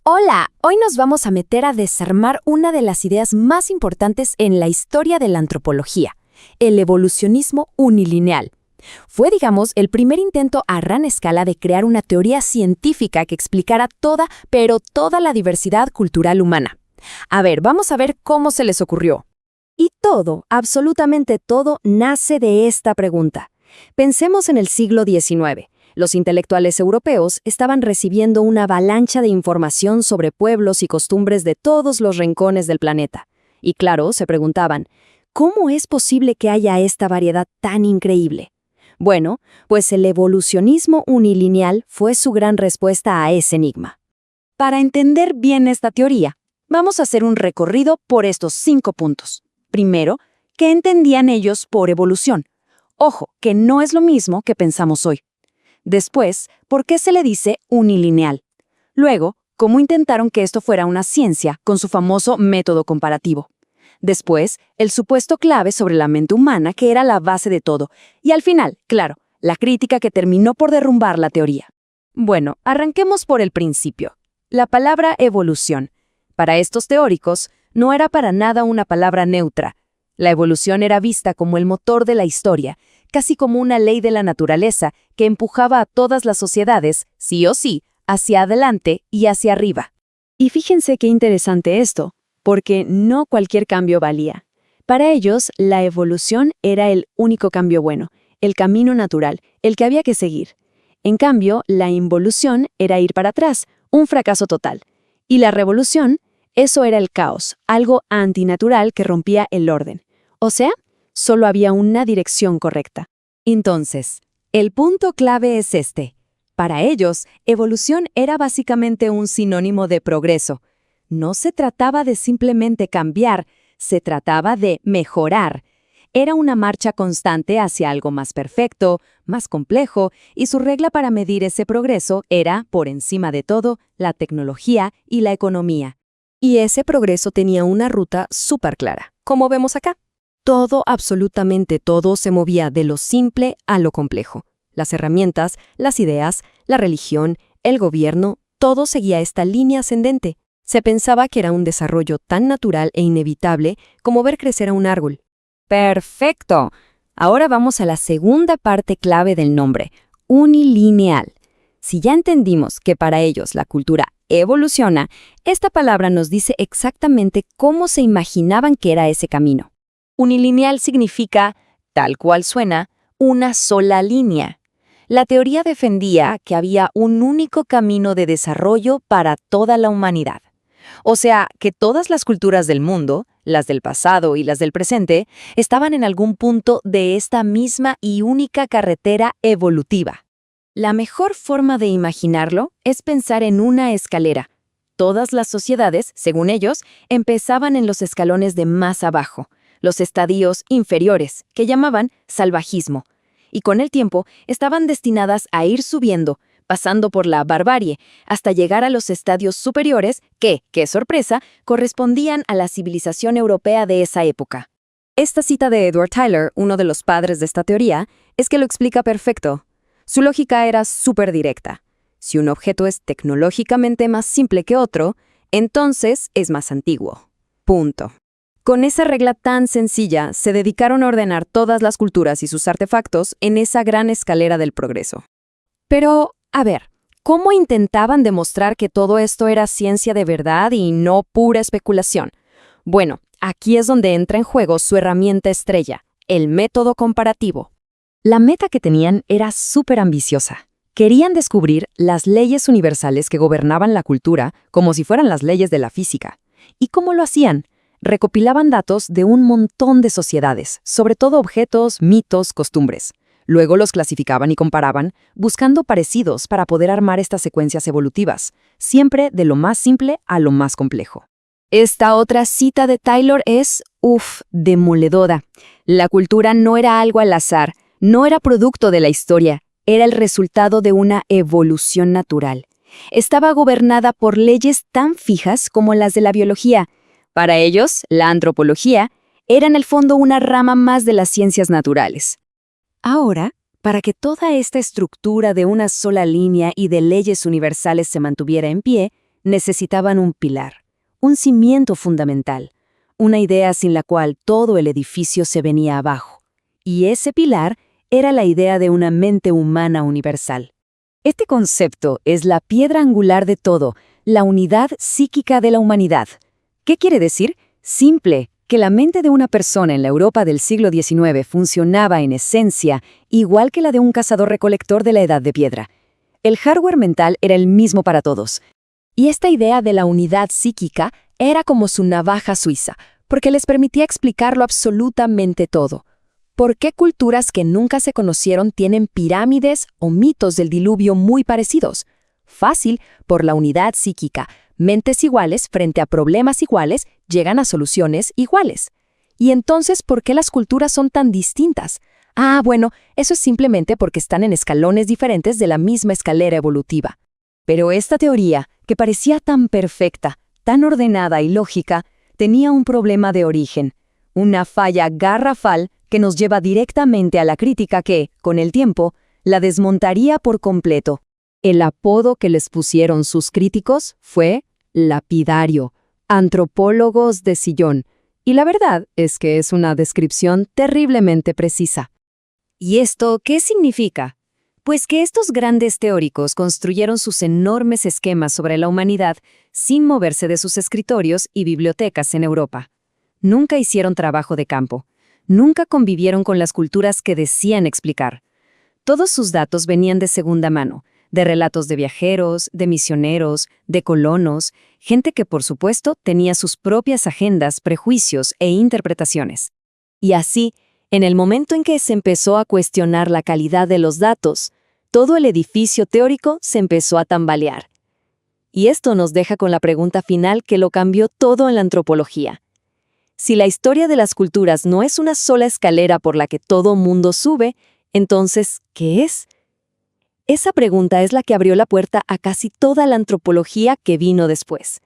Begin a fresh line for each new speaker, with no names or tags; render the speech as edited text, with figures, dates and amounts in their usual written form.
Hola, hoy nos vamos a meter a desarmar una de las ideas más importantes en la historia de la antropología, el evolucionismo unilineal. Fue, digamos, el primer intento a gran escala de crear una teoría científica que explicara toda, pero toda la diversidad cultural humana. A ver, vamos a ver cómo se les ocurrió.
Y todo, absolutamente todo, nace de esta pregunta. Pensemos en el siglo XIX. Los intelectuales europeos estaban recibiendo una avalancha de información sobre pueblos y costumbres de todos los rincones del planeta. Y claro, se preguntaban, ¿cómo es posible que haya esta variedad tan increíble? Bueno, pues el evolucionismo unilineal fue su gran respuesta a ese enigma. Para entender bien esta teoría, vamos a hacer un recorrido por estos 5 puntos. Primero, ¿qué entendían ellos por evolución? Ojo, que no es lo mismo que pensamos hoy. Después, ¿por qué se le dice unilineal? Luego, ¿cómo intentaron que esto fuera una ciencia con su famoso método comparativo? Después, el supuesto clave sobre la mente humana, que era la base de todo. Y al final, claro, la crítica que terminó por derrumbar la teoría. Bueno, arranquemos por el principio. La palabra evolución. Para estos teóricos, no era para nada una palabra neutra. La evolución era vista como el motor de la historia, casi como una ley de la naturaleza que empujaba a todas las sociedades, sí o sí, hacia adelante y hacia arriba. Y fíjense qué interesante esto, porque no cualquier cambio valía. Para ellos, la evolución era el único cambio bueno, el camino natural, el que había que seguir. En cambio, la involución era ir para atrás, un fracaso total. Y la revolución, eso era el caos, algo antinatural que rompía el orden. O sea, solo había una dirección correcta. Entonces, el punto clave es este. Para ellos, evolución era básicamente un sinónimo de progreso. No se trataba de simplemente cambiar, se trataba de mejorar. Era una marcha constante hacia algo más perfecto, más complejo, y su regla para medir ese progreso era, por encima de todo, la tecnología y la economía. Y ese progreso tenía una ruta súper clara, como vemos acá. Todo, absolutamente todo, se movía de lo simple a lo complejo. Las herramientas, las ideas, la religión, el gobierno, todo seguía esta línea ascendente. Se pensaba que era un desarrollo tan natural e inevitable como ver crecer a un árbol. ¡Perfecto! Ahora vamos a la segunda parte clave del nombre, unilineal. Si ya entendimos que para ellos la cultura evoluciona, esta palabra nos dice exactamente cómo se imaginaban que era ese camino. Unilineal significa, tal cual suena, una sola línea. La teoría defendía que había un único camino de desarrollo para toda la humanidad. O sea, que todas las culturas del mundo, las del pasado y las del presente, estaban en algún punto de esta misma y única carretera evolutiva. La mejor forma de imaginarlo es pensar en una escalera. Todas las sociedades, según ellos, empezaban en los escalones de más abajo, los estadios inferiores, que llamaban salvajismo, y con el tiempo estaban destinadas a ir subiendo, pasando por la barbarie, hasta llegar a los estadios superiores que, qué sorpresa, correspondían a la civilización europea de esa época. Esta cita de Edward Tyler, uno de los padres de esta teoría, es que lo explica perfecto. Su lógica era súper directa. Si un objeto es tecnológicamente más simple que otro, entonces es más antiguo. Punto. Con esa regla tan sencilla, se dedicaron a ordenar todas las culturas y sus artefactos en esa gran escalera del progreso. Pero, a ver, ¿cómo intentaban demostrar que todo esto era ciencia de verdad y no pura especulación? Bueno, aquí es donde entra en juego su herramienta estrella, el método comparativo. La meta que tenían era súper ambiciosa. Querían descubrir las leyes universales que gobernaban la cultura como si fueran las leyes de la física. ¿Y cómo lo hacían? Recopilaban datos de un montón de sociedades, sobre todo objetos, mitos, costumbres. Luego los clasificaban y comparaban, buscando parecidos para poder armar estas secuencias evolutivas, siempre de lo más simple a lo más complejo. Esta otra cita de Taylor es, demoledora. La cultura no era algo al azar, no era producto de la historia, era el resultado de una evolución natural. Estaba gobernada por leyes tan fijas como las de la biología. Para ellos, la antropología era en el fondo una rama más de las ciencias naturales. Ahora, para que toda esta estructura de una sola línea y de leyes universales se mantuviera en pie, necesitaban un pilar, un cimiento fundamental, una idea sin la cual todo el edificio se venía abajo. Y ese pilar era la idea de una mente humana universal. Este concepto es la piedra angular de todo, la unidad psíquica de la humanidad. ¿Qué quiere decir? Simple, que la mente de una persona en la Europa del siglo XIX funcionaba en esencia igual que la de un cazador-recolector de la Edad de Piedra. El hardware mental era el mismo para todos.
Y esta idea de la unidad psíquica era como su navaja suiza, porque les permitía explicarlo absolutamente todo. ¿Por qué culturas que nunca se conocieron tienen pirámides o mitos del diluvio muy parecidos? Fácil, por la unidad psíquica. Mentes iguales frente a problemas iguales llegan a soluciones iguales. ¿Y entonces por qué las culturas son tan distintas? Ah, bueno, eso es simplemente porque están en escalones diferentes de la misma escalera evolutiva. Pero esta teoría, que parecía tan perfecta, tan ordenada y lógica, tenía un problema de origen, una falla garrafal que nos lleva directamente a la crítica que, con el tiempo, la desmontaría por completo. El apodo que les pusieron sus críticos fue lapidario, antropólogos de sillón, y la verdad es que es una descripción terriblemente precisa.
¿Y esto qué significa? Pues que estos grandes teóricos construyeron sus enormes esquemas sobre la humanidad sin moverse de sus escritorios y bibliotecas en Europa. Nunca hicieron trabajo de campo. Nunca convivieron con las culturas que decían explicar. Todos sus datos venían de segunda mano, de relatos de viajeros, de misioneros, de colonos, gente que por supuesto tenía sus propias agendas, prejuicios e interpretaciones. Y así, en el momento en que se empezó a cuestionar la calidad de los datos, todo el edificio teórico se empezó a tambalear. Y esto nos deja con la pregunta final que lo cambió todo en la antropología. Si la historia de las culturas no es una sola escalera por la que todo mundo sube, entonces, ¿qué es? Esa pregunta es la que abrió la puerta a casi toda la antropología que vino después.